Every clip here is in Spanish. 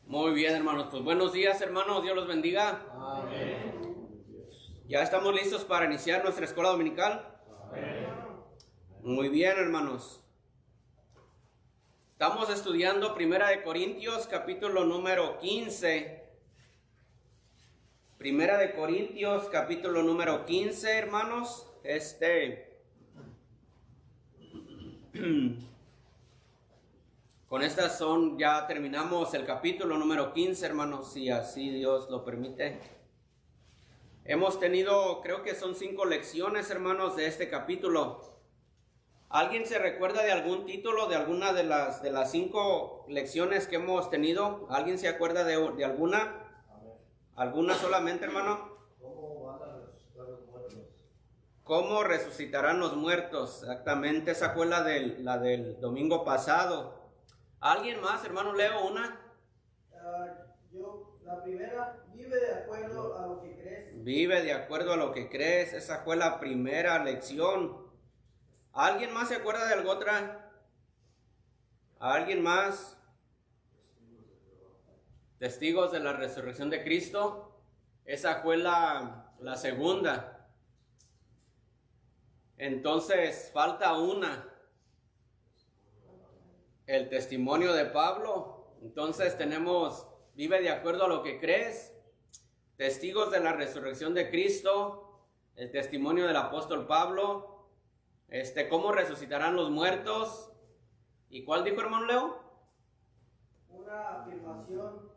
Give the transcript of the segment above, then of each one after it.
Muy bien, hermanos. Pues buenos días, hermanos. Dios los bendiga. Amén. ¿Ya estamos listos para iniciar nuestra escuela dominical? Amén. Muy bien, hermanos. Estamos estudiando Primera de Corintios, capítulo número 15. Primera de Corintios, capítulo número 15, hermanos. Con estas ya terminamos el capítulo número 15, hermanos, si así Dios lo permite. Hemos tenido, creo que son 5 lecciones, hermanos, de este capítulo. ¿Alguien se recuerda de algún título, de alguna de las 5 lecciones que hemos tenido? ¿Alguien se acuerda de alguna? ¿Alguna solamente, hermano? ¿Cómo van a resucitar los muertos? ¿Cómo resucitarán los muertos? Exactamente, esa fue la del domingo pasado. ¿Alguien más, hermano Leo, una? La primera, vive de acuerdo a lo que crees. Vive de acuerdo a lo que crees, esa fue la primera lección. ¿Alguien más se acuerda de algo otra? ¿Alguien más? Testigos de la resurrección de Cristo, esa fue la segunda. Entonces, falta una. El testimonio de Pablo. Entonces tenemos, vive de acuerdo a lo que crees, testigos de la resurrección de Cristo, el testimonio del apóstol Pablo, cómo resucitarán los muertos. ¿Y cuál dijo, hermano Leo? Una afirmación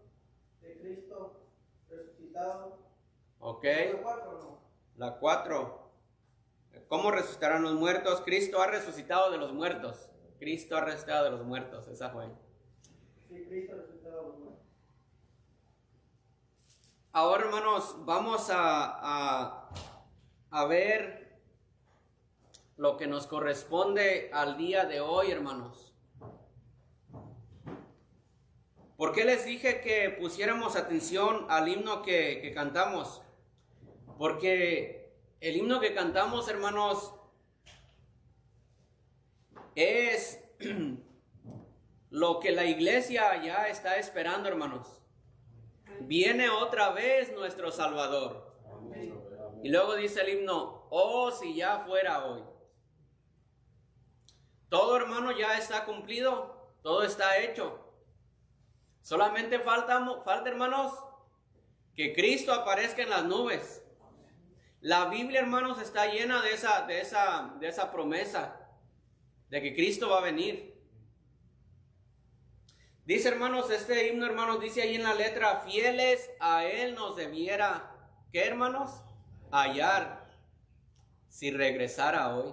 de Cristo resucitado. Ok. ¿La 4 o no? La 4. ¿Cómo resucitarán los muertos? Cristo ha resucitado de los muertos. Cristo ha resucitado de los muertos, esa fue. Sí, Cristo ha resucitado de los muertos. Ahora, hermanos, vamos a ver lo que nos corresponde al día de hoy, hermanos. ¿Por qué les dije que pusiéramos atención al himno que cantamos? Porque el himno que cantamos, hermanos, es lo que la iglesia ya está esperando, hermanos. Viene otra vez nuestro Salvador. Y luego dice el himno, oh, si ya fuera hoy. Todo, hermano, ya está cumplido, todo está hecho. Solamente falta, hermanos, que Cristo aparezca en las nubes. La Biblia, hermanos, está llena de esa promesa de que Cristo va a venir. Dice, hermanos, este himno, hermanos, dice ahí en la letra, fieles a Él nos debiera, ¿qué, hermanos? Hallar, si regresara hoy.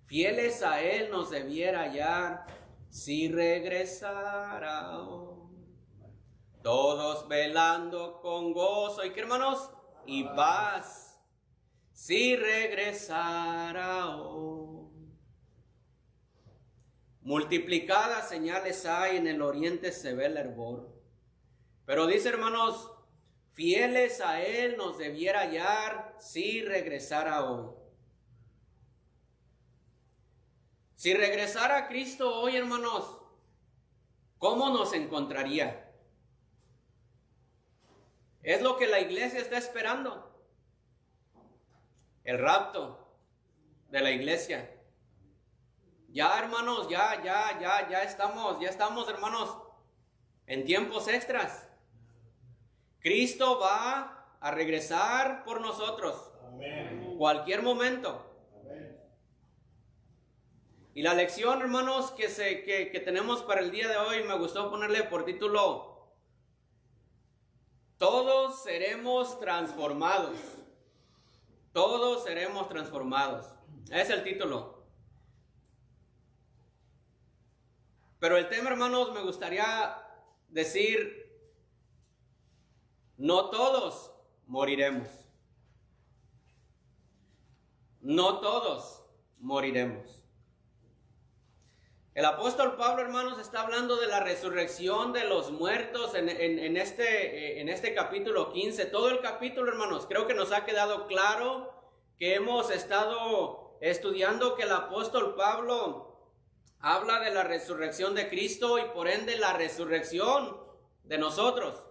Fieles a Él nos debiera hallar, si regresara hoy. Todos velando con gozo, ¿y qué, hermanos? Y paz. Si regresara hoy. Multiplicadas señales hay, en el oriente se ve el hervor. Pero dice, hermanos, fieles a Él nos debiera hallar si regresara hoy. Si regresara Cristo hoy, hermanos, ¿cómo nos encontraría? Es lo que la iglesia está esperando. El rapto de la iglesia. Ya, hermanos, ya estamos, hermanos, en tiempos extras. Cristo va a regresar por nosotros. Amén. Cualquier momento. Amén. Y la lección, hermanos, que tenemos para el día de hoy, me gustó ponerle por título, todos seremos transformados. Todos seremos transformados. Es el título. Pero el tema, hermanos, me gustaría decir, no todos moriremos. No todos moriremos. El apóstol Pablo, hermanos, está hablando de la resurrección de los muertos en este capítulo 15. Todo el capítulo, hermanos, creo que nos ha quedado claro que hemos estado estudiando que el apóstol Pablo habla de la resurrección de Cristo y por ende la resurrección de nosotros.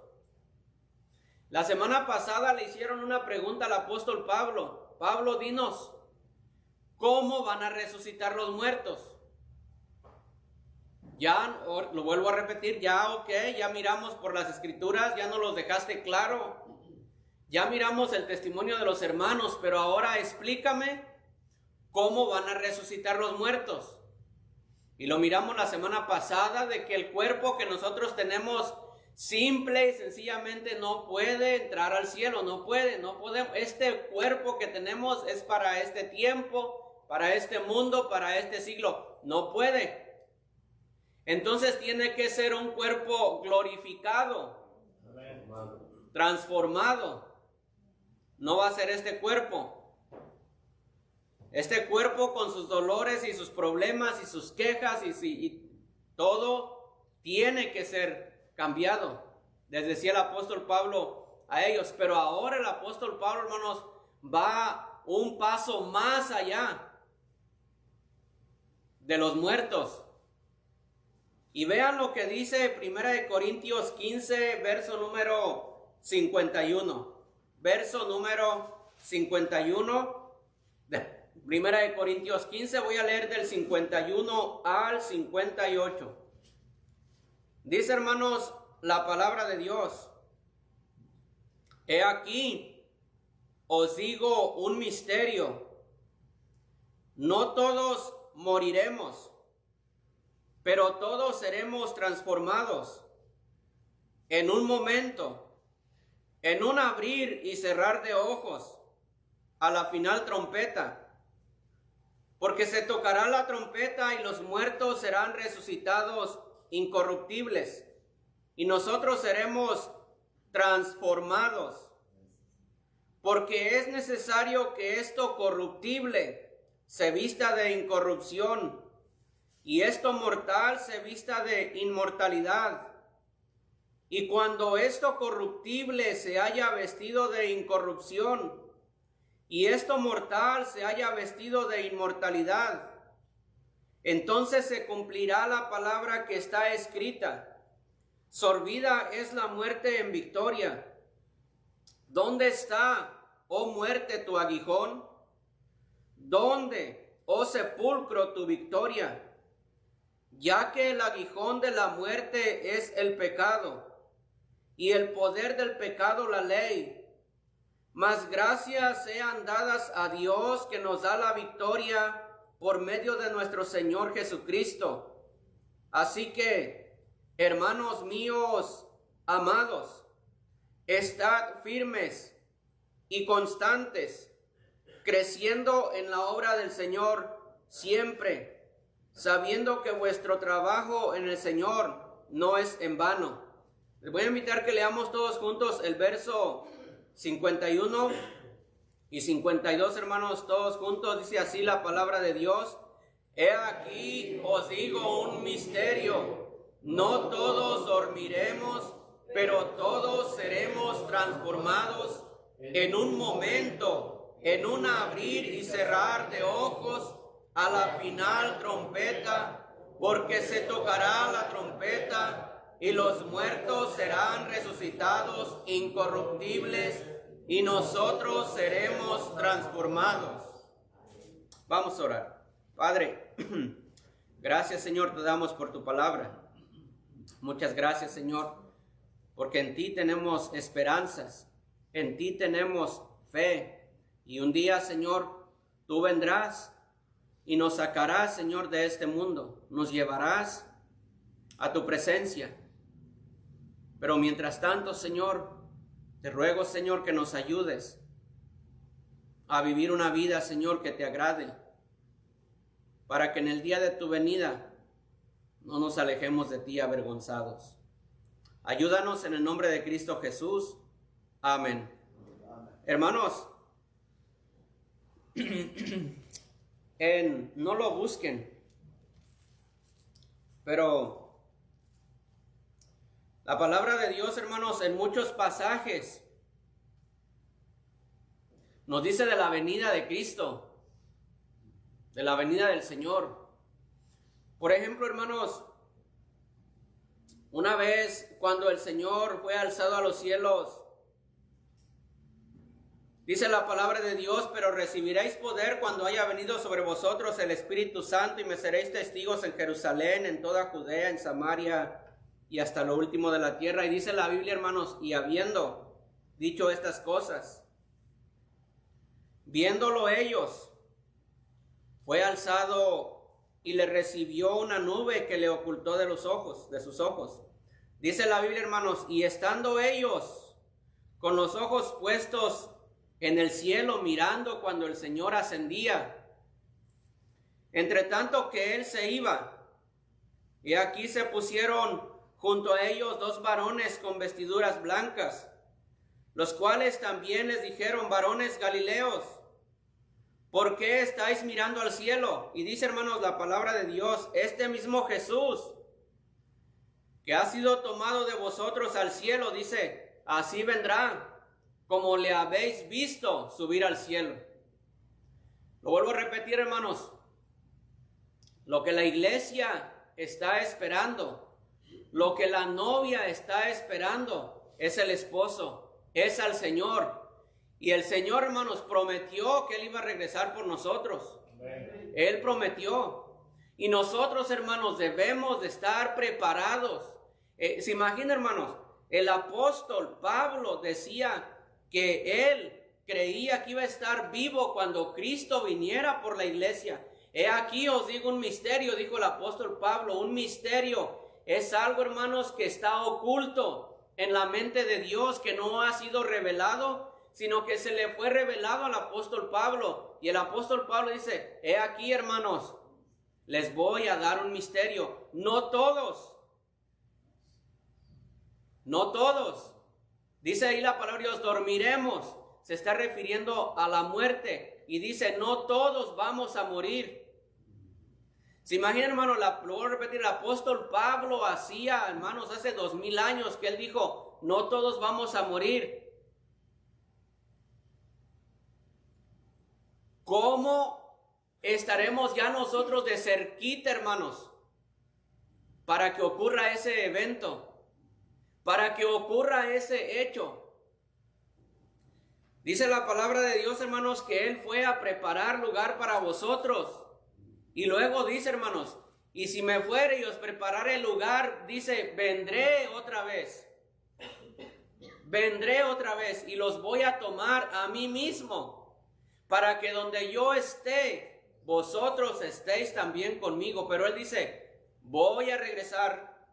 La semana pasada le hicieron una pregunta al apóstol Pablo. Pablo, dinos, ¿cómo van a resucitar los muertos? Ya, lo vuelvo a repetir, ya miramos por las escrituras, ya nos los dejaste claro. Ya miramos el testimonio de los hermanos, pero ahora explícame cómo van a resucitar los muertos. Y lo miramos la semana pasada de que el cuerpo que nosotros tenemos simple y sencillamente no puede entrar al cielo, no podemos. Este cuerpo que tenemos es para este tiempo, para este mundo, para este siglo, no puede. Entonces tiene que ser un cuerpo glorificado, transformado. No va a ser este cuerpo. Este cuerpo con sus dolores y sus problemas y sus quejas y todo tiene que ser cambiado. Les decía el apóstol Pablo a ellos, pero ahora el apóstol Pablo, hermanos, va un paso más allá de los muertos. Y vean lo que dice 1 Corintios 15, verso número 51. Verso número 51 de 1 Corintios 15, voy a leer del 51 al 58. Dice, hermanos, la palabra de Dios. He aquí, os digo un misterio. No todos moriremos, pero todos seremos transformados en un momento, en un abrir y cerrar de ojos, a la final trompeta. Porque se tocará la trompeta y los muertos serán resucitados incorruptibles, y nosotros seremos transformados. Porque es necesario que esto corruptible se vista de incorrupción, y esto mortal se vista de inmortalidad. Y cuando esto corruptible se haya vestido de incorrupción, y esto mortal se haya vestido de inmortalidad, entonces se cumplirá la palabra que está escrita: sorbida es la muerte en victoria. ¿Dónde está, oh muerte, tu aguijón? ¿Dónde, oh sepulcro, tu victoria? Ya que el aguijón de la muerte es el pecado, y el poder del pecado la ley. Mas gracias sean dadas a Dios, que nos da la victoria por medio de nuestro Señor Jesucristo. Así que, hermanos míos amados, estad firmes y constantes, creciendo en la obra del Señor siempre, sabiendo que vuestro trabajo en el Señor no es en vano. Les voy a invitar que leamos todos juntos el verso 51 y 52, hermanos, todos juntos. Dice así la palabra de Dios: He aquí os digo un misterio, no todos dormiremos, pero todos seremos transformados en un momento, en un abrir y cerrar de ojos, a la final trompeta, porque se tocará la trompeta, y los muertos serán resucitados incorruptibles, y nosotros seremos transformados. Vamos a orar. Padre, gracias, Señor, te damos por tu palabra. Muchas gracias, Señor, porque en ti tenemos esperanzas, en ti tenemos fe, y un día, Señor, tú vendrás y nos sacarás, Señor, de este mundo, nos llevarás a tu presencia. Pero mientras tanto, Señor, te ruego, Señor, que nos ayudes a vivir una vida, Señor, que te agrade, para que en el día de tu venida no nos alejemos de ti avergonzados. Ayúdanos en el nombre de Cristo Jesús. Amén. Hermanos, no lo busquen, pero la palabra de Dios, hermanos, en muchos pasajes nos dice de la venida de Cristo, de la venida del Señor. Por ejemplo, hermanos, una vez cuando el Señor fue alzado a los cielos, dice la palabra de Dios: pero recibiréis poder cuando haya venido sobre vosotros el Espíritu Santo, y me seréis testigos en Jerusalén, en toda Judea, en Samaria y hasta lo último de la tierra. Y dice la Biblia, hermanos, y habiendo dicho estas cosas, viéndolo ellos, fue alzado y le recibió una nube que le ocultó de los ojos, de sus ojos. Dice la Biblia, hermanos, y estando ellos con los ojos puestos en el cielo, mirando cuando el Señor ascendía, entre tanto que él se iba, y aquí se pusieron junto a ellos dos varones con vestiduras blancas, los cuales también les dijeron: varones Galileos, ¿por qué estáis mirando al cielo? Y dice, hermanos, la palabra de Dios: este mismo Jesús, que ha sido tomado de vosotros al cielo, dice, así vendrá, como le habéis visto subir al cielo. Lo vuelvo a repetir, hermanos. Lo que la iglesia está esperando, lo que la novia está esperando, es el esposo, es al Señor. Y el Señor, hermanos, prometió que Él iba a regresar por nosotros. Amén. Él prometió. Y nosotros, hermanos, debemos de estar preparados. ¿Se imagina, hermanos? El apóstol Pablo decía que él creía que iba a estar vivo cuando Cristo viniera por la iglesia. He aquí os digo un misterio, dijo el apóstol Pablo. Un misterio es algo, hermanos, que está oculto en la mente de Dios, que no ha sido revelado, sino que se le fue revelado al apóstol Pablo. Y el apóstol Pablo dice: he aquí, hermanos, les voy a dar un misterio. No todos. Dice ahí la palabra de Dios: dormiremos. Se está refiriendo a la muerte. Y dice: no todos vamos a morir. ¿Se imaginan, hermano? Lo voy a repetir. El apóstol Pablo hacía, hermanos, hace 2000 años que él dijo: no todos vamos a morir. ¿Cómo estaremos ya nosotros de cerquita, hermanos, para que ocurra ese evento? Para que ocurra ese hecho. Dice la palabra de Dios, hermanos, que Él fue a preparar lugar para vosotros. Y luego dice, hermanos: y si me fuere y os prepararé el lugar, dice, vendré otra vez. Vendré otra vez y los voy a tomar a mí mismo, para que donde yo esté, vosotros estéis también conmigo. Pero Él dice: voy a regresar,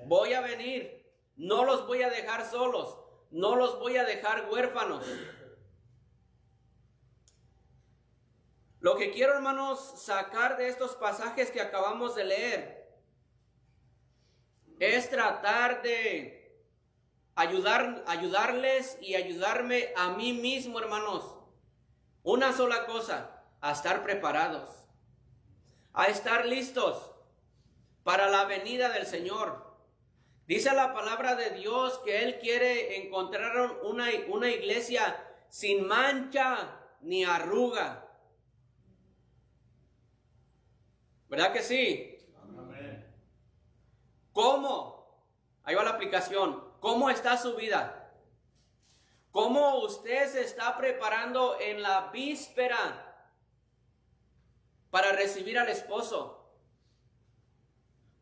voy a venir. No los voy a dejar solos, no los voy a dejar huérfanos. Lo que quiero, hermanos, sacar de estos pasajes que acabamos de leer es tratar de ayudarles y ayudarme a mí mismo, hermanos. Una sola cosa: a estar preparados, a estar listos para la venida del Señor. Dice la palabra de Dios que Él quiere encontrar una iglesia sin mancha ni arruga. ¿Verdad que sí? Amén. ¿Cómo? Ahí va la aplicación. ¿Cómo está su vida? ¿Cómo usted se está preparando en la víspera para recibir al esposo?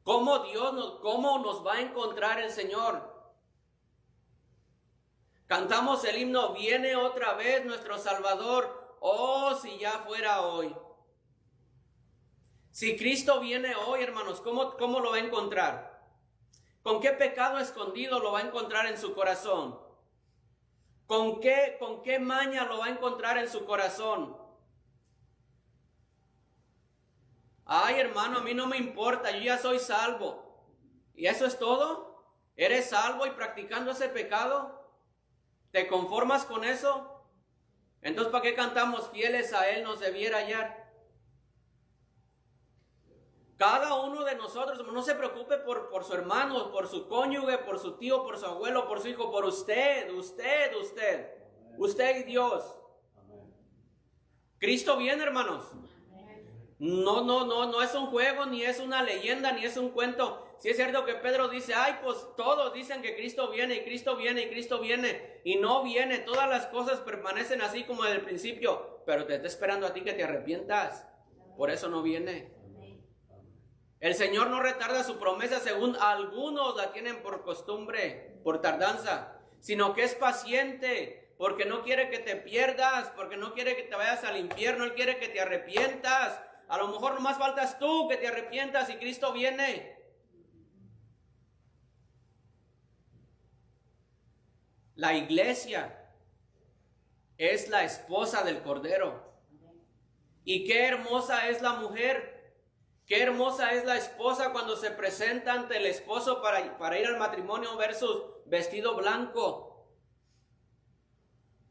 ¿Cómo nos va a encontrar el Señor? Cantamos el himno: viene otra vez nuestro Salvador. Oh, si ya fuera hoy. Si Cristo viene hoy, hermanos, ¿cómo lo va a encontrar? ¿Con qué pecado escondido lo va a encontrar en su corazón? ¿Con qué maña lo va a encontrar en su corazón? Ay, hermano, a mí no me importa, yo ya soy salvo. ¿Y eso es todo? ¿Eres salvo y practicando ese pecado? ¿Te conformas con eso? Entonces, ¿para qué cantamos fieles a Él nos debiera hallar? Cada uno de nosotros, no se preocupe por su hermano, por su cónyuge, por su tío, por su abuelo, por su hijo, por usted y Dios. Cristo viene, hermanos. No es un juego, ni es una leyenda, ni es un cuento. Si es cierto que Pedro dice, ay, pues todos dicen que Cristo viene, y Cristo viene, y Cristo viene, y no viene. Todas las cosas permanecen así como desde el principio, pero te está esperando a ti que te arrepientas. Por eso no viene. El Señor no retarda su promesa según algunos la tienen por costumbre, por tardanza, sino que es paciente, porque no quiere que te pierdas, porque no quiere que te vayas al infierno, Él quiere que te arrepientas. A lo mejor nomás faltas tú que te arrepientas y Cristo viene. La iglesia es la esposa del Cordero. Y qué hermosa es la mujer. Qué hermosa es la esposa cuando se presenta ante el esposo para ir al matrimonio versus vestido blanco.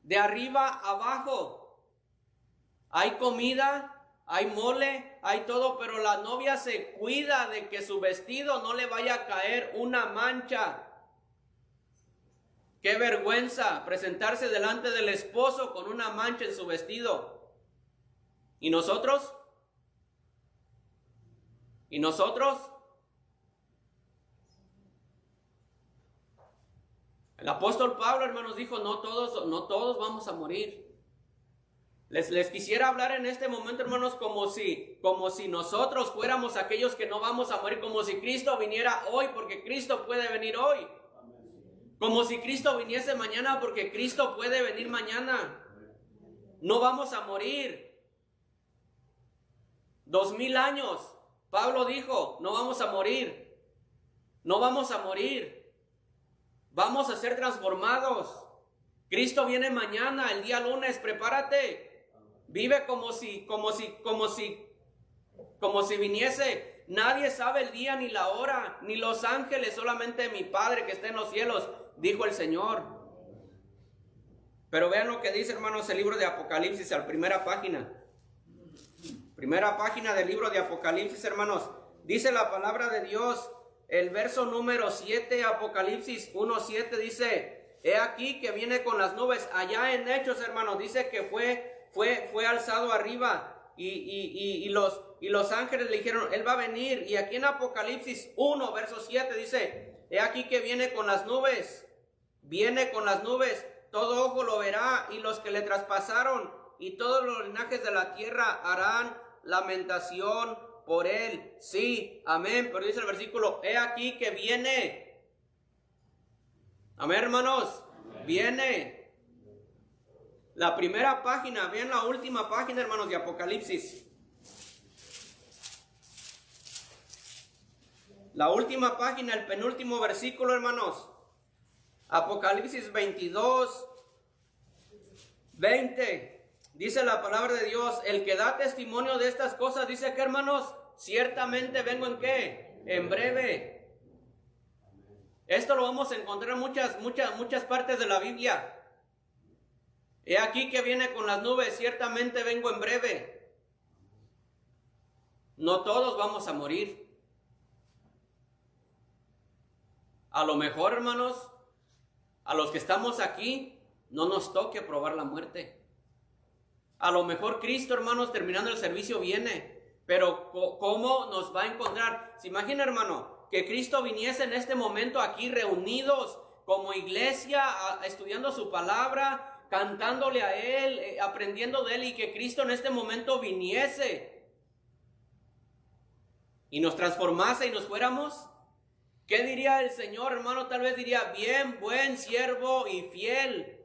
De arriba abajo hay comida, hay mole, hay todo, pero la novia se cuida de que su vestido no le vaya a caer una mancha. Qué vergüenza presentarse delante del esposo con una mancha en su vestido. ¿Y nosotros? ¿Y nosotros? El apóstol Pablo, hermanos, dijo, no todos vamos a morir. Les quisiera hablar en este momento, hermanos, como si nosotros fuéramos aquellos que no vamos a morir, como si Cristo viniera hoy, porque Cristo puede venir hoy. Como si Cristo viniese mañana, porque Cristo puede venir mañana. No vamos a morir. 2000 años. Pablo dijo, no vamos a morir. No vamos a morir. Vamos a ser transformados. Cristo viene mañana, el día lunes, prepárate. Vive como si viniese. Nadie sabe el día ni la hora, ni los ángeles, solamente mi Padre que está en los cielos, dijo el Señor. Pero vean lo que dice, hermanos, el libro de Apocalipsis, a la primera página. Primera página del libro de Apocalipsis, hermanos. Dice la palabra de Dios, el verso número 7, Apocalipsis 1:7, dice, he aquí que viene con las nubes. Allá en Hechos, hermanos, dice que fue alzado arriba y los ángeles le dijeron, Él va a venir. Y aquí en Apocalipsis 1, verso 7, dice, he aquí que viene con las nubes. Viene con las nubes. Todo ojo lo verá, y los que le traspasaron y todos los linajes de la tierra harán lamentación por él. Sí, amén. Pero dice el versículo, he aquí que viene. Amén, hermanos. Amén. Viene. La primera página, vean la última página, hermanos, de Apocalipsis. La última página, el penúltimo versículo, hermanos. Apocalipsis 22, 20. Dice la palabra de Dios, el que da testimonio de estas cosas, dice que, hermanos, ciertamente vengo en ¿qué? En breve. Esto lo vamos a encontrar en muchas partes de la Biblia. He aquí que viene con las nubes, ciertamente vengo en breve. No todos vamos a morir. A lo mejor, hermanos, a los que estamos aquí, no nos toque probar la muerte. A lo mejor Cristo, hermanos, terminando el servicio viene, pero ¿cómo nos va a encontrar? ¿Se imagina, hermano, que Cristo viniese en este momento aquí reunidos como iglesia, estudiando su palabra, cantándole a Él, aprendiendo de Él, y que Cristo en este momento viniese y nos transformase y nos fuéramos? ¿Qué diría el Señor, hermano? Tal vez diría, bien, buen siervo y fiel.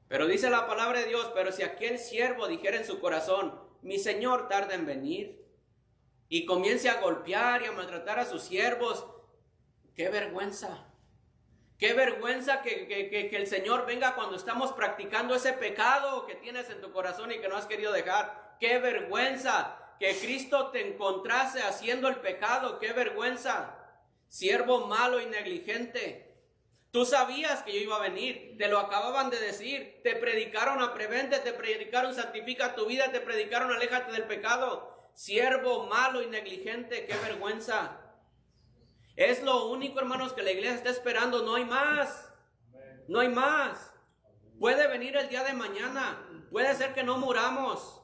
Pero dice la palabra de Dios, pero si aquel siervo dijera en su corazón, mi Señor tarda en venir, y comience a golpear y a maltratar a sus siervos, qué vergüenza. Qué vergüenza que el Señor venga cuando estamos practicando ese pecado que tienes en tu corazón y que no has querido dejar. Qué vergüenza que Cristo te encontrase haciendo el pecado. Qué vergüenza. siervo malo y negligente. Tú sabías que yo iba a venir, te lo acababan de decir, te predicaron aprevente, te predicaron santifica tu vida, te predicaron aléjate del pecado. Siervo malo y negligente, qué vergüenza. Es lo único, hermanos, que la iglesia está esperando, no hay más, no hay más. Puede venir el día de mañana, puede ser que no muramos.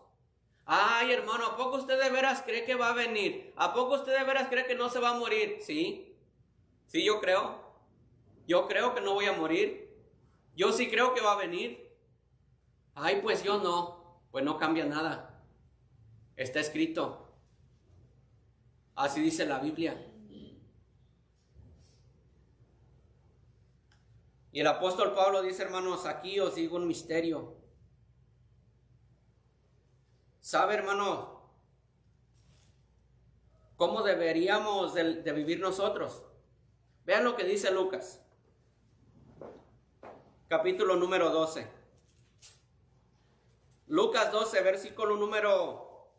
Ay, hermano, ¿a poco usted de veras cree que va a venir? ¿A poco usted de veras cree que no se va a morir? Sí, sí, yo creo. Yo creo que no voy a morir. Yo sí creo que va a venir. Ay, pues yo no. Pues no cambia nada. Está escrito. Así dice la Biblia. Y el apóstol Pablo dice, hermanos, aquí os digo un misterio. ¿Sabe, hermano, cómo deberíamos de vivir nosotros? Vean lo que dice Lucas. Capítulo número 12. Lucas 12, versículo número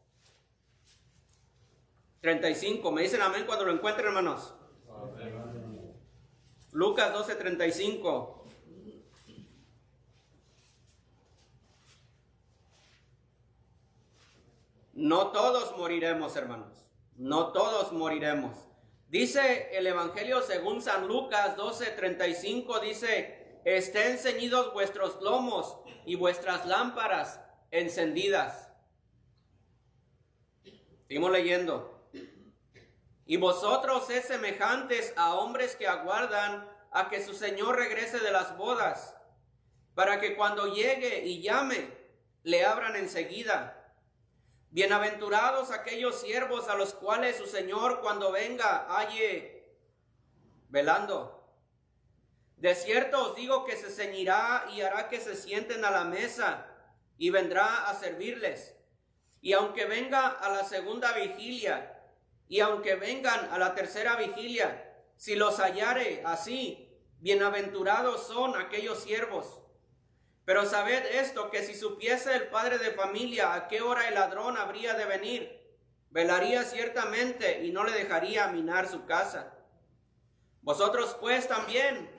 35. ¿Me dicen amén cuando lo encuentren, hermanos? Amén. Lucas 12, 35. No todos moriremos, hermanos. No todos moriremos. Dice el Evangelio según San Lucas 12, 35, dice: estén ceñidos vuestros lomos y vuestras lámparas encendidas. Seguimos leyendo. Y vosotros sed semejantes a hombres que aguardan a que su Señor regrese de las bodas, para que cuando llegue y llame, le abran enseguida. Bienaventurados aquellos siervos a los cuales su Señor cuando venga halle velando. De cierto os digo que se ceñirá y hará que se sienten a la mesa y vendrá a servirles. Y aunque venga a la segunda vigilia y aunque vengan a la tercera vigilia, si los hallare así, bienaventurados son aquellos siervos. Pero sabed esto, que si supiese el padre de familia a qué hora el ladrón habría de venir, velaría ciertamente y no le dejaría minar su casa. Vosotros pues también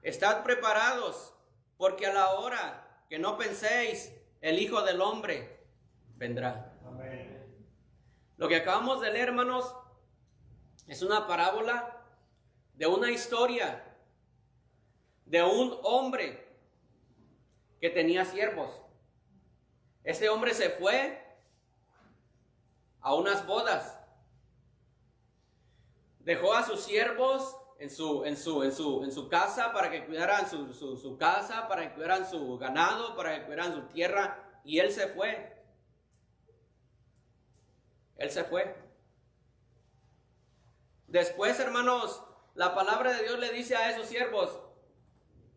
estad preparados, porque a la hora que no penséis, el Hijo del Hombre vendrá. Amén. Lo que acabamos de leer, hermanos, es una parábola de una historia de un hombre que tenía siervos. Ese hombre se fue a unas bodas. Dejó a sus siervos en su casa para que cuidaran su casa, para que cuidaran su ganado, para que cuidaran su tierra, y él se fue. Él se fue. Después, hermanos, la palabra de Dios le dice a esos siervos: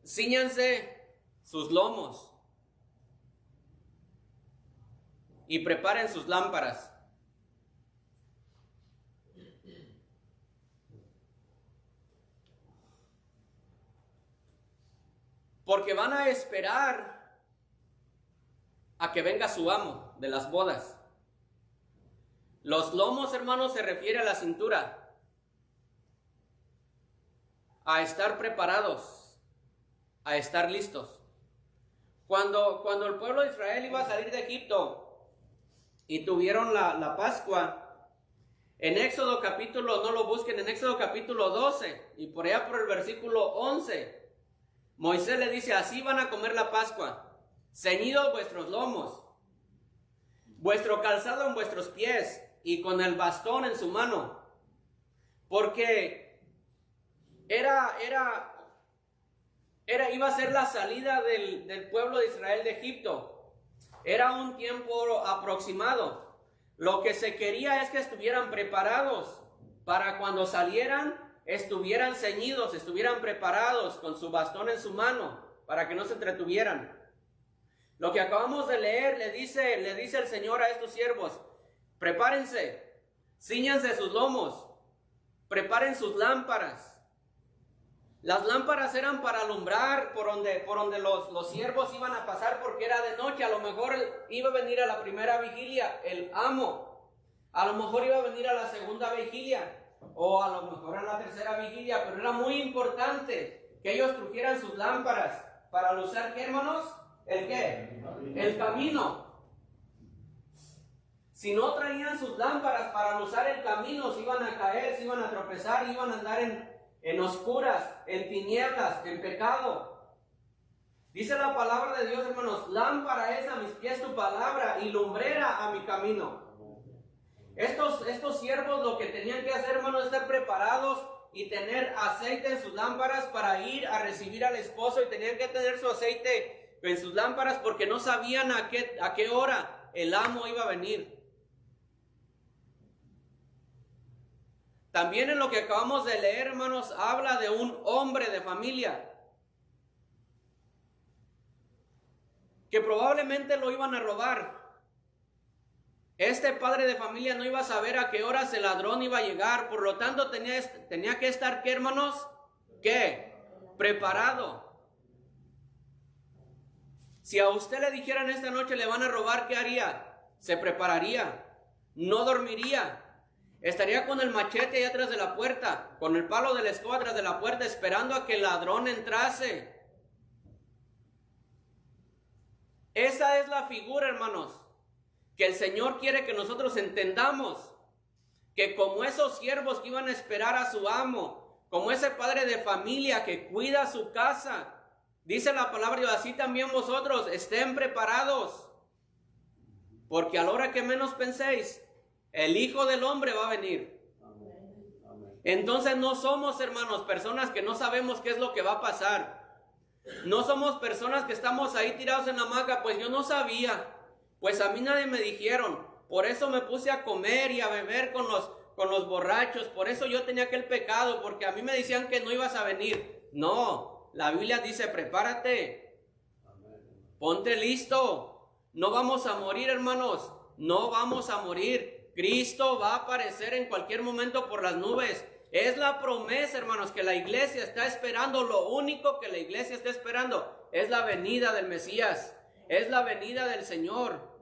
cíñanse sus lomos y preparen sus lámparas. Porque van a esperar a que venga su amo de las bodas. Los lomos, hermanos, se refiere a la cintura, a estar preparados, a estar listos. Cuando el pueblo de Israel iba a salir de Egipto y tuvieron la Pascua, en Éxodo capítulo, no lo busquen, en Éxodo capítulo 12 y por allá por el versículo 11, Moisés le dice: así van a comer la Pascua, ceñidos vuestros lomos, vuestro calzado en vuestros pies y con el bastón en su mano, porque iba a ser la salida del pueblo de Israel de Egipto. Era un tiempo aproximado. Lo que se quería es que estuvieran preparados para cuando salieran, estuvieran ceñidos, estuvieran preparados con su bastón en su mano, para que no se entretuvieran. Lo que acabamos de leer le dice el Señor a estos siervos: prepárense, cíñanse sus lomos, preparen sus lámparas. Las lámparas eran para alumbrar por donde los siervos iban a pasar, porque era de noche. A lo mejor iba a venir a la primera vigilia el amo, a lo mejor iba a venir a la segunda vigilia, o a lo mejor en la tercera vigilia, pero era muy importante que ellos trajeran sus lámparas para alumbrar, ¿qué, hermanos? ¿El qué? El camino. Si no traían sus lámparas para alumbrar el camino, se iban a caer, se iban a tropezar, iban a andar en oscuras, en tinieblas, en pecado. Dice la palabra de Dios, hermanos, lámpara es a mis pies tu palabra y lumbrera a mi camino. Estos siervos lo que tenían que hacer, hermanos, es estar preparados y tener aceite en sus lámparas para ir a recibir al esposo, y tenían que tener su aceite en sus lámparas porque no sabían a qué hora el amo iba a venir. También en lo que acabamos de leer, hermanos, habla de un hombre de familia que probablemente lo iban a robar. Este padre de familia no iba a saber a qué horas el ladrón iba a llegar, por lo tanto tenía que estar, ¿qué, hermanos? ¿Qué? Preparado. Si a usted le dijeran esta noche le van a robar, ¿qué haría? Se prepararía, no dormiría, estaría con el machete ahí atrás de la puerta, con el palo de la escoba atrás de la puerta, esperando a que el ladrón entrase. Esa es la figura, hermanos, que el Señor quiere que nosotros entendamos, que como esos siervos que iban a esperar a su amo, como ese padre de familia que cuida su casa, dice la palabra de Dios, así también vosotros estén preparados, porque a la hora que menos penséis, el Hijo del Hombre va a venir. Entonces no somos, hermanos, personas que no sabemos qué es lo que va a pasar. No somos personas que estamos ahí tirados en la hamaca, pues yo no sabía. Pues a mí nadie me dijeron, por eso me puse a comer y a beber con los borrachos, por eso yo tenía aquel pecado, porque a mí me decían que no ibas a venir. No, la Biblia dice, prepárate, ponte listo, no vamos a morir, hermanos, no vamos a morir. Cristo va a aparecer en cualquier momento por las nubes. Es la promesa, hermanos, que la iglesia está esperando. Lo único que la iglesia está esperando es la venida del Mesías. Es la venida del Señor.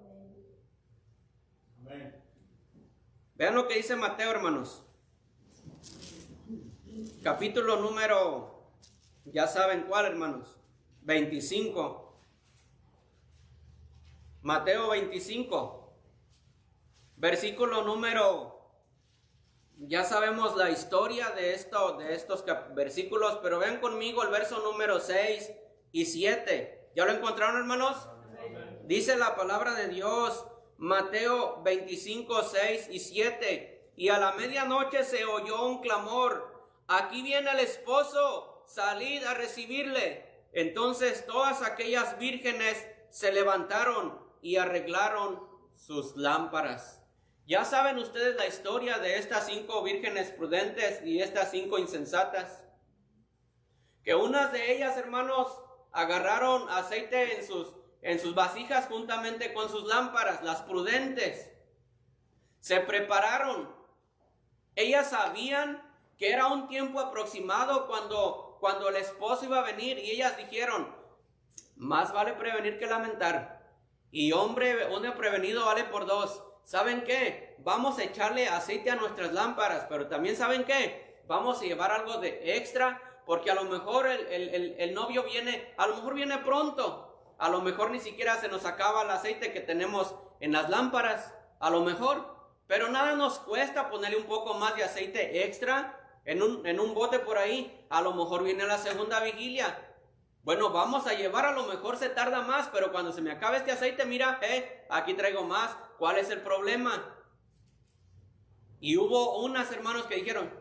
Amén. Vean lo que dice Mateo, hermanos. Capítulo número, ya saben cuál, hermanos. 25. Mateo 25. Versículo número, ya sabemos la historia de estos versículos, pero vean conmigo el verso número 6 y 7. ¿Ya lo encontraron, hermanos? Dice la palabra de Dios, Mateo 25, 6 y 7. Y a la medianoche se oyó un clamor, aquí viene el esposo, salid a recibirle. Entonces todas aquellas vírgenes se levantaron y arreglaron sus lámparas. Ya saben ustedes la historia de estas 5 vírgenes prudentes y estas 5 insensatas. Que unas de ellas, hermanos, agarraron aceite en sus vasijas juntamente con sus lámparas, las prudentes. Se prepararon. Ellas sabían que era un tiempo aproximado cuando el esposo iba a venir, y ellas dijeron, más vale prevenir que lamentar. Y hombre prevenido vale por 2. ¿Saben qué? Vamos a echarle aceite a nuestras lámparas, pero también ¿saben qué? Vamos a llevar algo de extra, porque a lo mejor el novio viene, a lo mejor viene pronto, a lo mejor ni siquiera se nos acaba el aceite que tenemos en las lámparas, a lo mejor, pero nada nos cuesta ponerle un poco más de aceite extra en un bote por ahí, a lo mejor viene la segunda vigilia. Bueno, vamos a llevar, a lo mejor se tarda más, pero cuando se me acabe este aceite, mira, aquí traigo más. ¿Cuál es el problema? Y hubo unas, hermanos, que dijeron,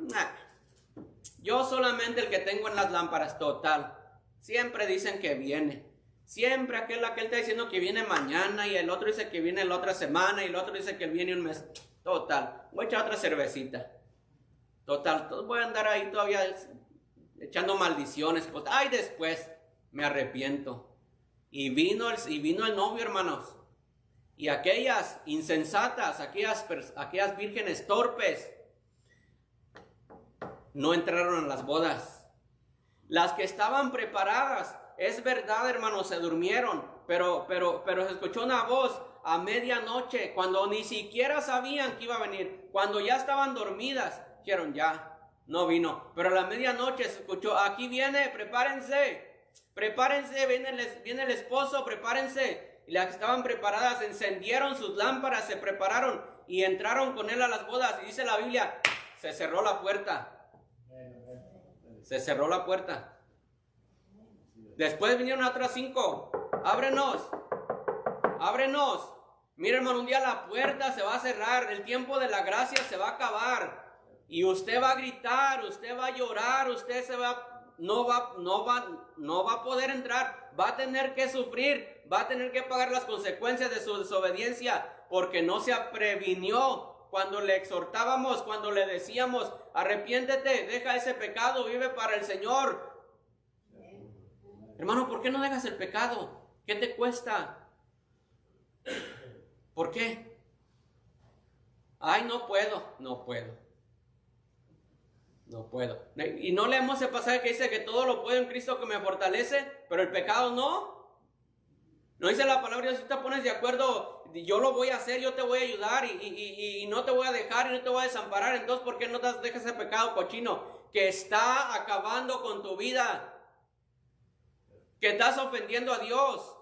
yo solamente el que tengo en las lámparas, total. Siempre dicen que viene. Siempre aquel está diciendo que viene mañana, y el otro dice que viene la otra semana, y el otro dice que viene un mes. Total, voy a echar otra cervecita. Total, voy a andar ahí todavía echando maldiciones. Pues, después me arrepiento. Y vino el novio, hermanos. Y aquellas insensatas, aquellas vírgenes torpes, no entraron en las bodas. Las que estaban preparadas, es verdad, hermanos, se durmieron, pero se escuchó una voz a medianoche, cuando ni siquiera sabían que iba a venir, cuando ya estaban dormidas. Dijeron, ya, no vino. Pero a la medianoche se escuchó, aquí viene, prepárense, viene el esposo, prepárense. Y las que estaban preparadas encendieron sus lámparas, se prepararon y entraron con él a las bodas. Y dice la Biblia, se cerró la puerta. Se cerró la puerta. Después vinieron otras 5. Ábrenos. Mira, hermano, un día la puerta se va a cerrar. El tiempo de la gracia se va a acabar. Y usted va a gritar, usted va a llorar, usted no va a poder entrar. Va a tener que sufrir, va a tener que pagar las consecuencias de su desobediencia, porque no se previnió cuando le exhortábamos, cuando le decíamos, arrepiéntete, deja ese pecado, vive para el Señor. Hermano, ¿por qué no dejas el pecado? ¿Qué te cuesta? ¿Por qué? Ay, no puedo. Y no leemos ese pasaje que dice que todo lo puedo en Cristo que me fortalece, pero el pecado no. No dice la palabra, si te pones de acuerdo, yo lo voy a hacer, yo te voy a ayudar y no te voy a dejar y no te voy a desamparar. Entonces, ¿por qué no dejas ese pecado cochino que está acabando con tu vida? Que estás ofendiendo a Dios.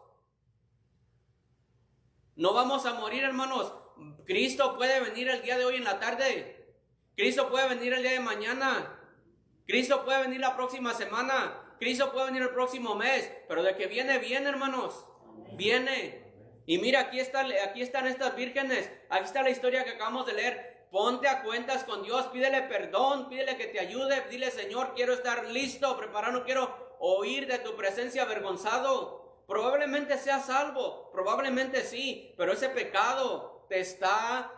No vamos a morir, hermanos. Cristo puede venir el día de hoy en la tarde. Cristo puede venir el día de mañana. Cristo puede venir la próxima semana. Cristo puede venir el próximo mes. Pero de que viene, hermanos. Viene. Y mira, aquí están estas vírgenes. Aquí está la historia que acabamos de leer. Ponte a cuentas con Dios. Pídele perdón. Pídele que te ayude. Dile, Señor, quiero estar listo, preparado. No quiero oír de tu presencia avergonzado. Probablemente seas salvo, probablemente sí, pero ese pecado te está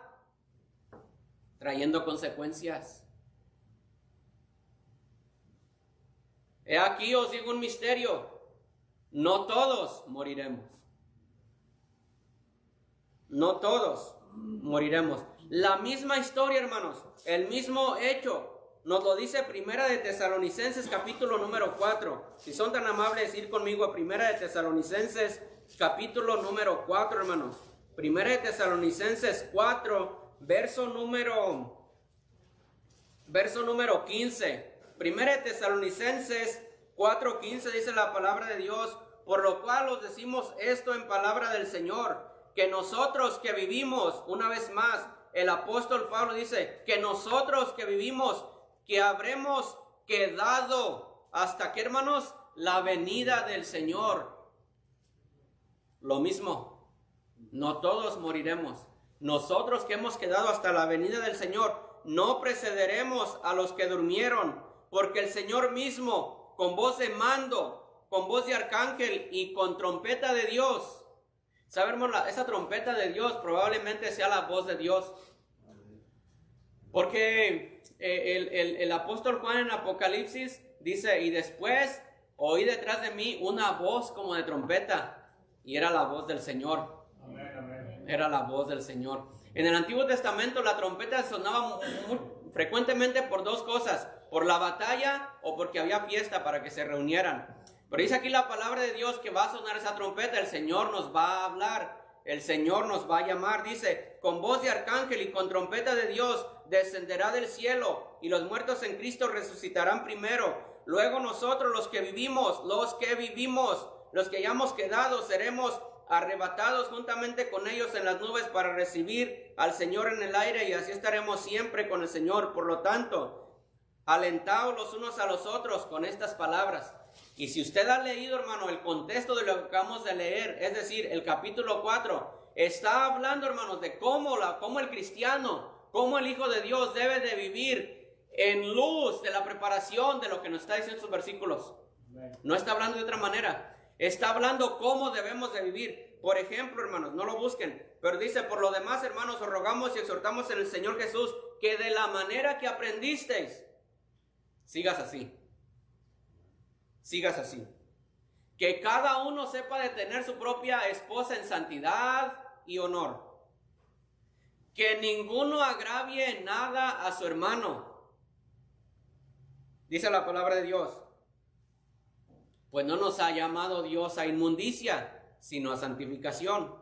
trayendo consecuencias. He aquí os digo un misterio, no todos moriremos. No todos moriremos. La misma historia, hermanos, el mismo hecho. Nos lo dice Primera de Tesalonicenses, capítulo número 4. Si son tan amables, ir conmigo a Primera de Tesalonicenses, capítulo número 4, hermanos. Primera de Tesalonicenses 4, verso número 15. Primera de Tesalonicenses 4:15 dice la palabra de Dios, por lo cual os decimos esto en palabra del Señor, que nosotros que vivimos, una vez más, el apóstol Pablo dice, que nosotros que vivimos, que habremos quedado hasta que, hermanos, la venida del Señor. Lo mismo, no todos moriremos. Nosotros que hemos quedado hasta la venida del Señor, no precederemos a los que durmieron, porque el Señor mismo, con voz de mando, con voz de arcángel y con trompeta de Dios. Sabemos, esa trompeta de Dios probablemente sea la voz de Dios. Porque el apóstol Juan en Apocalipsis dice, y después oí detrás de mí una voz como de trompeta, y era la voz del Señor. Era la voz del Señor. En el Antiguo Testamento la trompeta sonaba muy frecuentemente por 2 cosas, por la batalla o porque había fiesta para que se reunieran. Pero dice aquí la palabra de Dios que va a sonar esa trompeta, el Señor nos va a hablar. El Señor nos va a llamar, dice, con voz de arcángel y con trompeta de Dios descenderá del cielo, y los muertos en Cristo resucitarán primero. Luego nosotros los que vivimos, los que hayamos quedado, seremos arrebatados juntamente con ellos en las nubes para recibir al Señor en el aire, y así estaremos siempre con el Señor. Por lo tanto, alentaos los unos a los otros con estas palabras. Y si usted ha leído, hermano, el contexto de lo que acabamos de leer, es decir, el capítulo 4, está hablando, hermanos, de cómo el cristiano, cómo el Hijo de Dios debe de vivir en luz de la preparación de lo que nos está diciendo estos versículos. No está hablando de otra manera. Está hablando cómo debemos de vivir. Por ejemplo, hermanos, no lo busquen, pero dice, por lo demás, hermanos, os rogamos y exhortamos en el Señor Jesús, que de la manera que aprendisteis, sigas así. Sigas así. Que cada uno sepa de tener su propia esposa en santidad y honor. Que ninguno agravie nada a su hermano. Dice la palabra de Dios. Pues no nos ha llamado Dios a inmundicia, sino a santificación.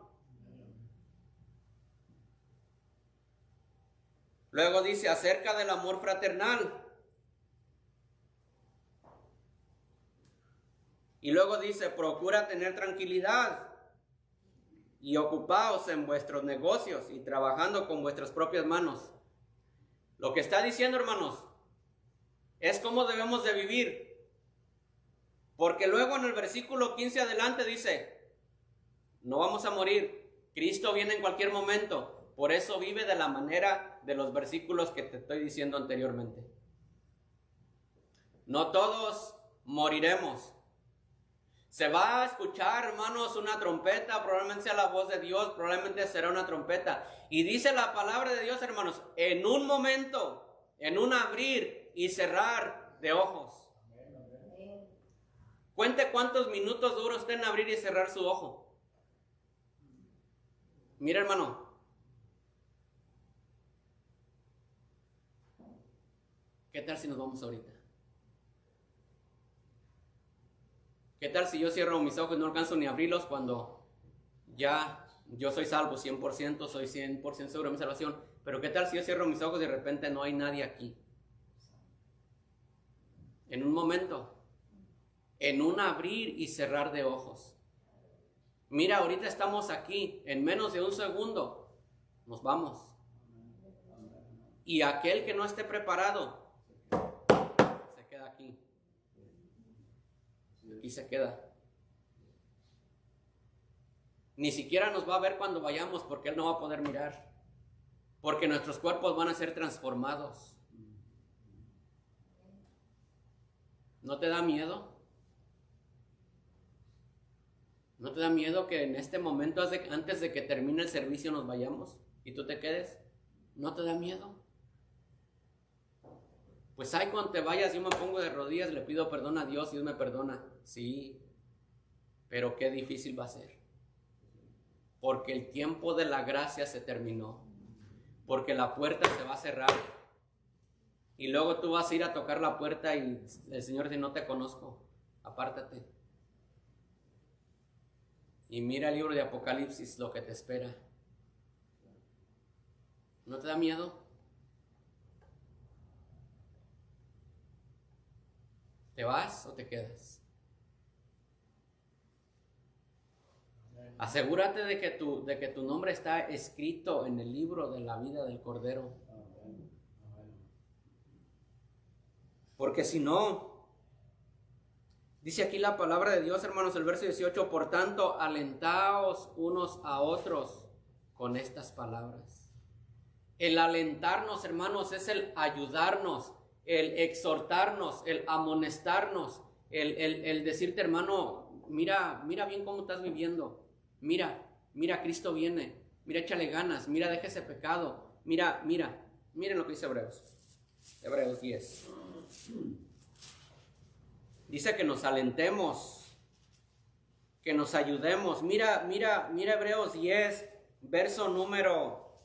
Luego dice acerca del amor fraternal. Y luego dice, procura tener tranquilidad y ocupaos en vuestros negocios y trabajando con vuestras propias manos. Lo que está diciendo, hermanos, es cómo debemos de vivir. Porque luego en el versículo 15 adelante dice, no vamos a morir. Cristo viene en cualquier momento. Por eso vive de la manera de los versículos que te estoy diciendo anteriormente. No todos moriremos. Se va a escuchar, hermanos, una trompeta, probablemente sea la voz de Dios, probablemente será una trompeta. Y dice la palabra de Dios, hermanos, en un momento, en un abrir y cerrar de ojos. Cuente cuántos minutos dura usted en abrir y cerrar su ojo. Mira, hermano. ¿Qué tal si nos vamos ahorita? ¿Qué tal si yo cierro mis ojos y no alcanzo ni a abrirlos cuando ya yo soy salvo 100%, soy 100% seguro de mi salvación? Pero ¿qué tal si yo cierro mis ojos y de repente no hay nadie aquí? En un momento, en un abrir y cerrar de ojos. Mira, ahorita estamos aquí, en menos de un segundo, nos vamos. Y aquel que no esté preparado, se queda aquí. Aquí se queda. Ni siquiera nos va a ver cuando vayamos porque Él no va a poder mirar. Porque nuestros cuerpos van a ser transformados. ¿No te da miedo? ¿No te da miedo que en este momento, antes de que termine el servicio, nos vayamos y tú te quedes? ¿No te da miedo? Pues ahí cuando te vayas yo me pongo de rodillas, le pido perdón a Dios y Dios me perdona. Sí, pero qué difícil va a ser. Porque el tiempo de la gracia se terminó. Porque la puerta se va a cerrar. Y luego tú vas a ir a tocar la puerta y el Señor dice, no te conozco, apártate. Y mira el libro de Apocalipsis, lo que te espera. ¿No te da miedo? ¿Te vas o te quedas? Asegúrate de que tu nombre está escrito en el libro de la vida del Cordero. Porque si no, dice aquí la palabra de Dios, hermanos, el verso 18, por tanto, alentaos unos a otros con estas palabras. El alentarnos, hermanos, es el ayudarnos, el exhortarnos, el amonestarnos, el decirte, hermano, mira bien cómo estás viviendo. Mira, Cristo viene. Mira, échale ganas. Mira, deja ese pecado. Miren lo que dice Hebreos 10. Dice que nos alentemos, que nos ayudemos. Mira Hebreos 10, verso número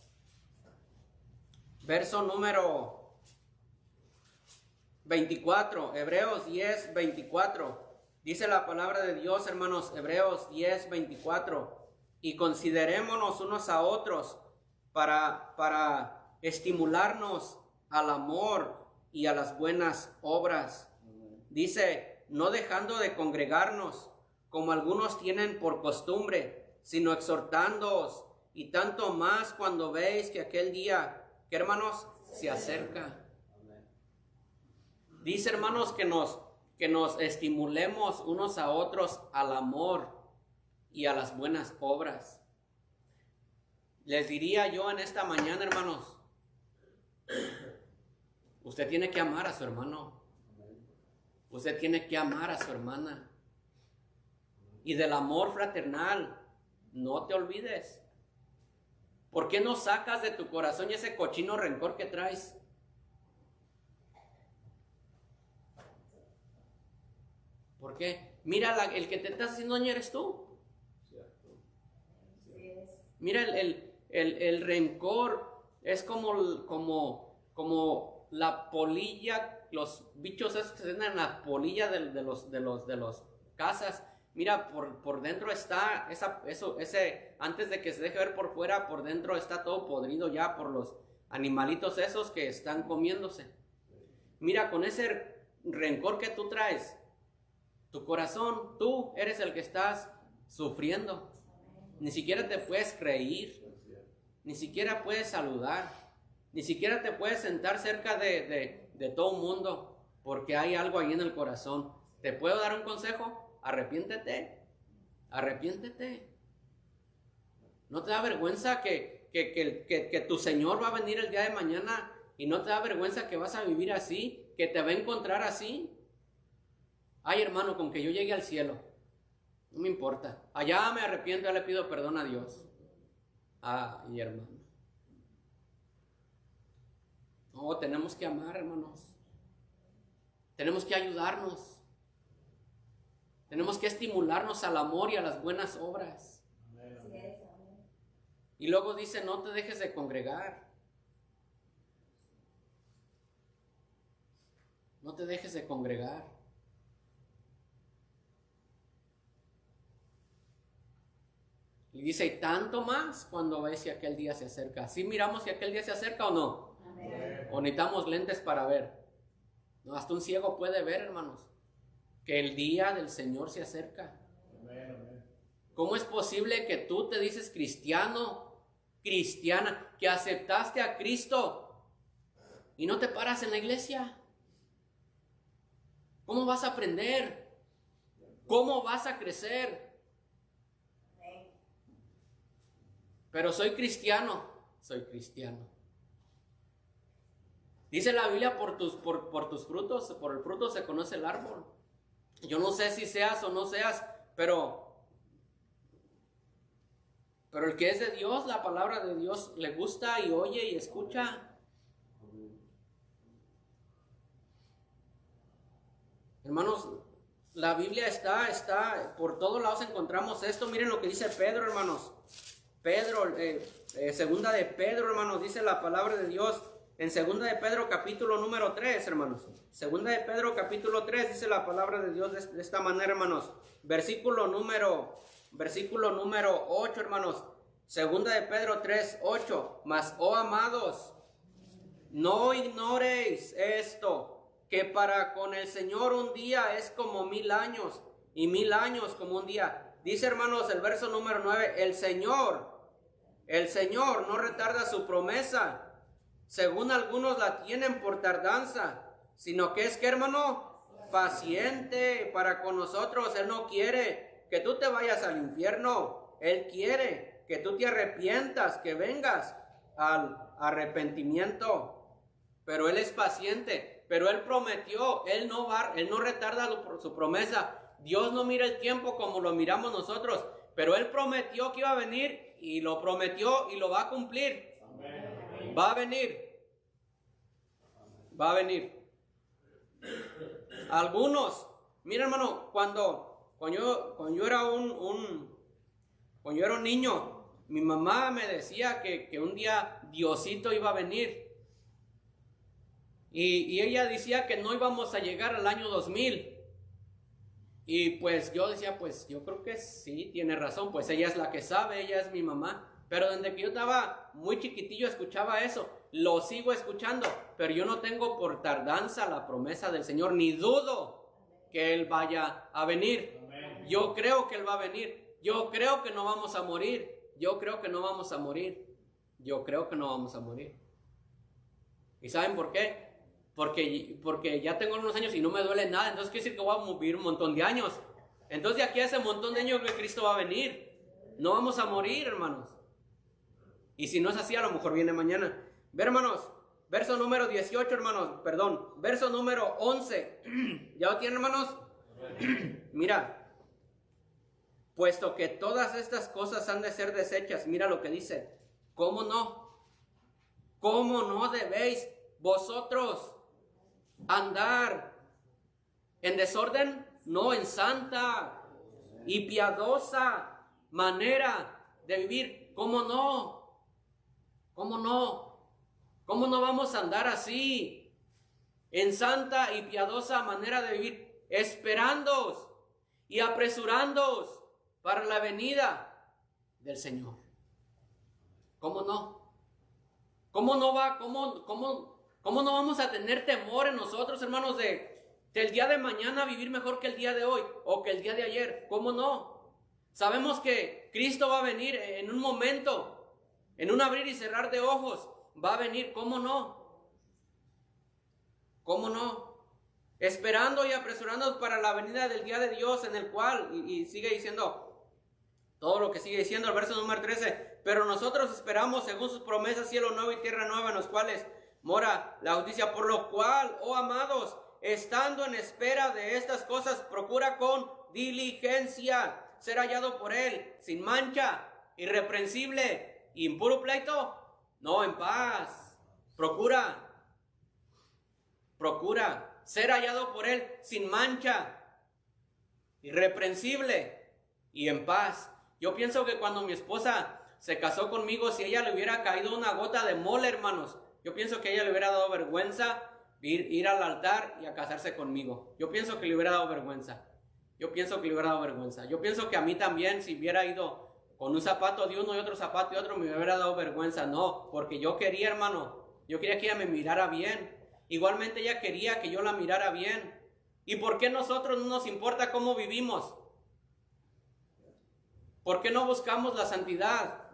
24. Hebreos 10, 24. Dice la palabra de Dios, hermanos, Hebreos 10, 24. Y considerémonos unos a otros para estimularnos al amor y a las buenas obras. Dice, no dejando de congregarnos, como algunos tienen por costumbre, sino exhortándoos, y tanto más cuando veis que aquel día, que hermanos, se acerca. Dice, hermanos, que nos estimulemos unos a otros al amor y a las buenas obras. Les diría yo en esta mañana, hermanos, usted tiene que amar a su hermano. Usted tiene que amar a su hermana. Y del amor fraternal, no te olvides. ¿Por qué no sacas de tu corazón ese cochino rencor que traes? ¿Por qué? Mira, el que te estás haciendo daño eres tú. Mira, el rencor es como la polilla, los bichos esos que se ven en la polilla de los casas. Mira, por dentro está ese antes de que se deje ver por fuera, por dentro está todo podrido ya por animalitos esos que están comiéndose. Mira, con ese rencor que tú traes, tu corazón, tú eres el que estás sufriendo. Ni siquiera te puedes reír, ni siquiera puedes saludar, ni siquiera te puedes sentar cerca de todo el mundo, porque hay algo ahí en el corazón. ¿Te puedo dar un consejo? Arrepiéntete, arrepiéntete. ¿No te da vergüenza que tu Señor va a venir el día de mañana y no te da vergüenza que vas a vivir así, que te va a encontrar así? Ay, hermano, con que yo llegue al cielo, no me importa. Allá me arrepiento, ya le pido perdón a Dios. Ay, hermano. No, tenemos que amar, hermanos. Tenemos que ayudarnos. Tenemos que estimularnos al amor y a las buenas obras. Y luego dice, no te dejes de congregar. No te dejes de congregar. Y dice, y tanto más cuando ves si aquel día se acerca. ¿Sí miramos si aquel día se acerca o no? Amén. O necesitamos lentes para ver. No, hasta un ciego puede ver, hermanos, que el día del Señor se acerca. Amén. ¿Cómo es posible que tú te dices cristiano, cristiana, que aceptaste a Cristo y no te paras en la iglesia? ¿Cómo vas a aprender? ¿Cómo vas a crecer? Pero soy cristiano, soy cristiano. Dice la Biblia, por tus frutos, por el fruto se conoce el árbol. Yo no sé si seas o no seas, pero el que es de Dios, la palabra de Dios le gusta y oye y escucha. Hermanos, la Biblia está, por todos lados encontramos esto. Miren lo que dice Pedro, hermanos. Pedro, segunda de Pedro, hermanos, dice la palabra de Dios en segunda de Pedro capítulo número 3, hermanos. Segunda de Pedro capítulo 3 dice la palabra de Dios de esta manera, hermanos. Versículo número 8, hermanos. Segunda de Pedro 3, 8. Mas, oh amados, no ignoréis esto, que para con el Señor un día es como 1000 años, y 1000 años como un día. Dice, hermanos, el verso número 9, el Señor no retarda su promesa, según algunos la tienen por tardanza, sino que es que, hermano, paciente para con nosotros. Él no quiere que tú te vayas al infierno. Él quiere que tú te arrepientas, que vengas al arrepentimiento. Pero Él es paciente, pero Él prometió, Él no retarda su promesa. Dios no mira el tiempo como lo miramos nosotros, pero Él prometió que iba a venir y lo prometió y lo va a cumplir. Amén. Va a venir. Va a venir. Algunos, mira, hermano, cuando yo era un niño, mi mamá me decía que un día Diosito iba a venir. Y ella decía que no íbamos a llegar al año 2000. Y pues yo decía, pues yo creo que sí, tiene razón, pues ella es la que sabe, ella es mi mamá. Pero desde que yo estaba muy chiquitillo escuchaba eso, lo sigo escuchando, pero yo no tengo por tardanza la promesa del Señor, ni dudo que Él vaya a venir. Amén. Yo creo que Él va a venir, yo creo que no vamos a morir, yo creo que no vamos a morir, yo creo que no vamos a morir. ¿Y saben por qué? Porque ya tengo unos años y no me duele nada, entonces quiere decir que voy a vivir un montón de años. Entonces de aquí a ese montón de años que Cristo va a venir, no vamos a morir, hermanos. Y si no es así, a lo mejor viene mañana. Ve, hermanos, verso número 18, hermanos, perdón, verso número 11. ¿Ya lo tienen, hermanos? Mira, puesto que todas estas cosas han de ser desechas, mira lo que dice. ¿Cómo no? ¿Cómo no debéis vosotros andar en desorden? No, en santa y piadosa manera de vivir. ¿Cómo no? ¿Cómo no? ¿Cómo no vamos a andar así? En santa y piadosa manera de vivir, esperándoos y apresurándoos para la venida del Señor. ¿Cómo no? ¿Cómo no vamos a tener temor en nosotros, hermanos, del día de mañana vivir mejor que el día de hoy o que el día de ayer? ¿Cómo no? Sabemos que Cristo va a venir en un momento, en un abrir y cerrar de ojos. Va a venir, ¿cómo no? ¿Cómo no? Esperando y apresurándonos para la venida del día de Dios, en el cual, y sigue diciendo todo lo que sigue diciendo el verso número 13, pero nosotros esperamos según sus promesas cielo nuevo y tierra nueva en los cuales mora la justicia, por lo cual, oh amados, estando en espera de estas cosas, procura con diligencia ser hallado por él, sin mancha, irreprensible, impuro pleito, no, en paz. Procura ser hallado por él sin mancha, irreprensible y en paz. Yo pienso que cuando mi esposa se casó conmigo, si ella le hubiera caído una gota de mole, hermanos, yo pienso que a ella le hubiera dado vergüenza ir al altar y a casarse conmigo. Yo pienso que le hubiera dado vergüenza. Yo pienso que a mí también, si hubiera ido con un zapato de uno y otro zapato de otro, me hubiera dado vergüenza. No, porque yo quería, hermano, yo quería que ella me mirara bien. Igualmente ella quería que yo la mirara bien. ¿Y por qué nosotros no nos importa cómo vivimos? ¿Por qué no buscamos la santidad?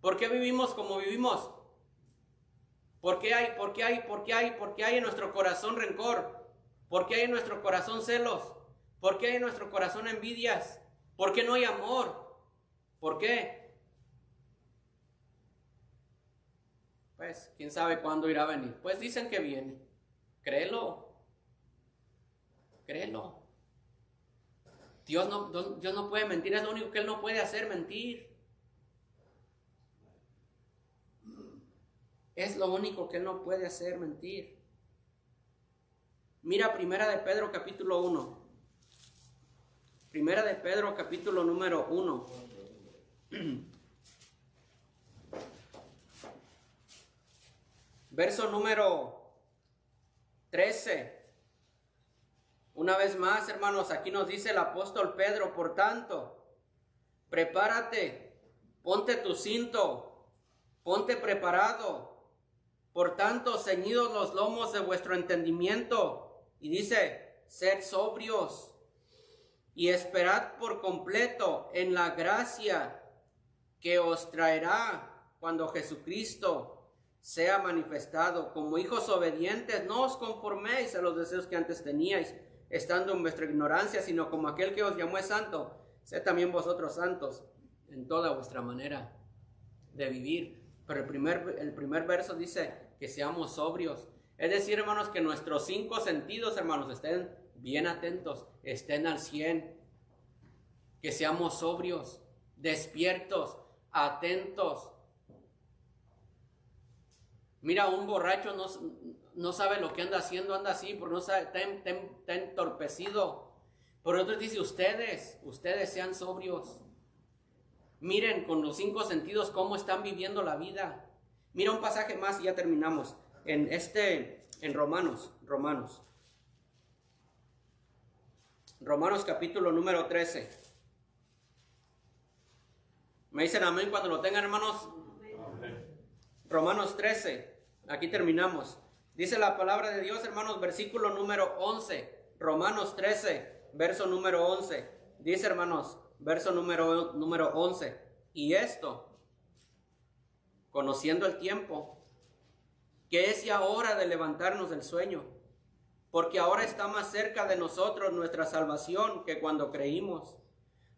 ¿Por qué vivimos como vivimos? ¿Por qué hay en nuestro corazón rencor? ¿Por qué hay en nuestro corazón celos? ¿Por qué hay en nuestro corazón envidias? ¿Por qué no hay amor? ¿Por qué? Pues, ¿quién sabe cuándo irá a venir? Pues dicen que viene. Créelo. Dios no puede mentir, es lo único que Él no puede hacer, mentir. Es lo único que Él no puede hacer, mentir. Mira Primera de Pedro capítulo 1. Primera de Pedro capítulo número 1. Verso número 13. Una vez más, hermanos, aquí nos dice el apóstol Pedro, por tanto, prepárate, ponte tu cinto, ponte preparado. Por tanto, ceñidos los lomos de vuestro entendimiento. Y dice, sed sobrios y esperad por completo en la gracia que os traerá cuando Jesucristo sea manifestado. Como hijos obedientes, no os conforméis a los deseos que antes teníais, estando en vuestra ignorancia, sino como aquel que os llamó es santo, sed también vosotros santos en toda vuestra manera de vivir. Pero el primer verso dice que seamos sobrios. Es decir, hermanos, que nuestros 5 sentidos, hermanos, estén bien atentos, estén al 100. Que seamos sobrios, despiertos, atentos. Mira, un borracho no sabe lo que anda haciendo, anda así, porque no sabe, está entorpecido. Por otro dice, ustedes sean sobrios. Miren con los 5 sentidos cómo están viviendo la vida. Mira un pasaje más y ya terminamos. En Romanos capítulo número 13. ¿Me dicen amén cuando lo tengan, hermanos? Amén. Romanos 13. Aquí terminamos. Dice la palabra de Dios, hermanos, versículo número 11. Romanos 13, verso número 11. Dice, hermanos, verso número 11. Y esto, conociendo el tiempo, que es ya hora de levantarnos del sueño, porque ahora está más cerca de nosotros nuestra salvación que cuando creímos.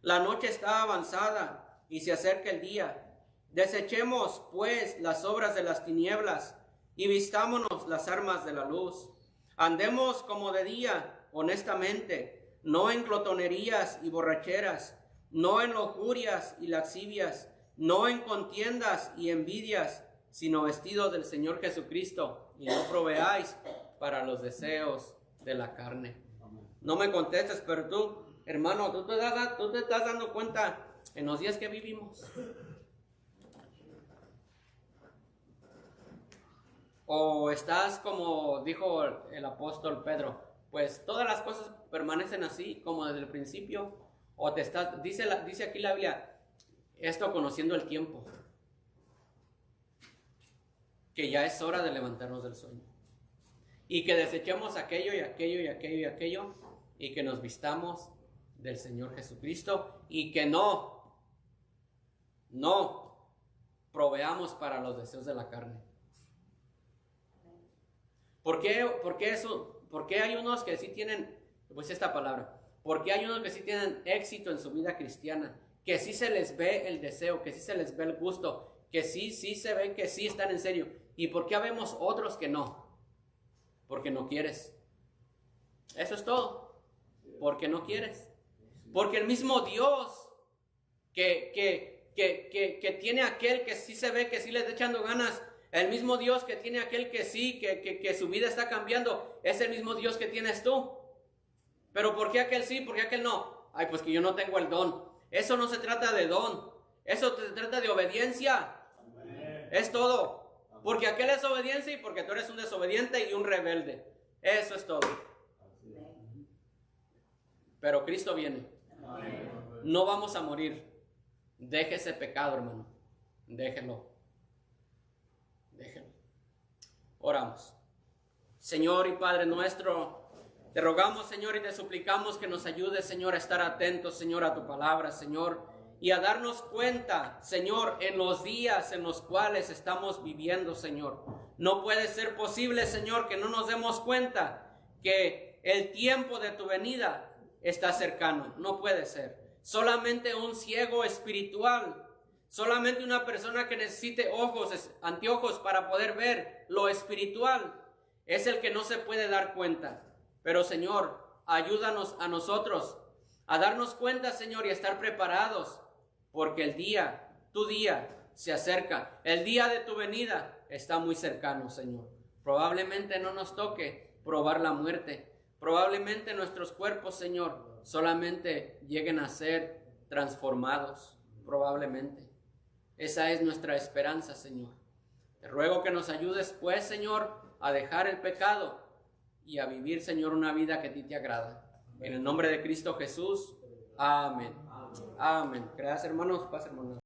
La noche está avanzada y se acerca el día. Desechemos, pues, las obras de las tinieblas y vistámonos las armas de la luz. Andemos como de día, honestamente, no en glotonerías y borracheras, no en lujurias y lascivias, no en contiendas y envidias, sino vestidos del Señor Jesucristo, y no proveáis para los deseos de la carne. No me contestes, pero tú, hermano, tú te estás dando cuenta en los días que vivimos. O estás como dijo el apóstol Pedro, pues todas las cosas permanecen así como desde el principio. O dice aquí la Biblia, esto conociendo el tiempo. que ya es hora de levantarnos del sueño. Y que desechemos aquello y aquello y aquello y aquello, y que nos vistamos del Señor Jesucristo, y que no proveamos para los deseos de la carne. ¿Por qué hay unos que sí tienen, pues esta palabra, por qué hay unos que sí tienen éxito en su vida cristiana, que sí se les ve el deseo, que sí se les ve el gusto, que sí se ven que sí están en serio? ¿Y por qué habemos otros que no? Porque no quieres. Eso es todo. Porque no quieres. Porque el mismo Dios que tiene aquel que sí se ve que sí le está echando ganas, el mismo Dios que tiene aquel que sí, que su vida está cambiando, es el mismo Dios que tienes tú. Pero ¿por qué aquel sí? ¿Por qué aquel no? Ay, pues que yo no tengo el don. Eso no se trata de don. Eso se trata de obediencia. Es todo. Porque aquel es obediencia y porque tú eres un desobediente y un rebelde. Eso es todo. Pero Cristo viene. No vamos a morir. Deje ese pecado, hermano. Déjelo. Oramos. Señor y Padre nuestro, te rogamos, Señor, y te suplicamos que nos ayudes, Señor, a estar atentos, Señor, a tu palabra, Señor, y a darnos cuenta, Señor, en los días en los cuales estamos viviendo, Señor. No puede ser posible, Señor, que no nos demos cuenta que el tiempo de tu venida está cercano. No puede ser. Solamente un ciego espiritual, solamente una persona que necesite anteojos para poder ver lo espiritual, es el que no se puede dar cuenta. Pero, Señor, ayúdanos a nosotros a darnos cuenta, Señor, y a estar preparados, porque tu día se acerca. El día de tu venida está muy cercano, Señor. Probablemente no nos toque probar la muerte. Probablemente nuestros cuerpos, Señor, solamente lleguen a ser transformados. Probablemente. Esa es nuestra esperanza, Señor. Te ruego que nos ayudes, pues, Señor, a dejar el pecado y a vivir, Señor, una vida que a ti te agrada. En el nombre de Cristo Jesús. Amén. Amén. Gracias, hermanos. Paz, hermanos.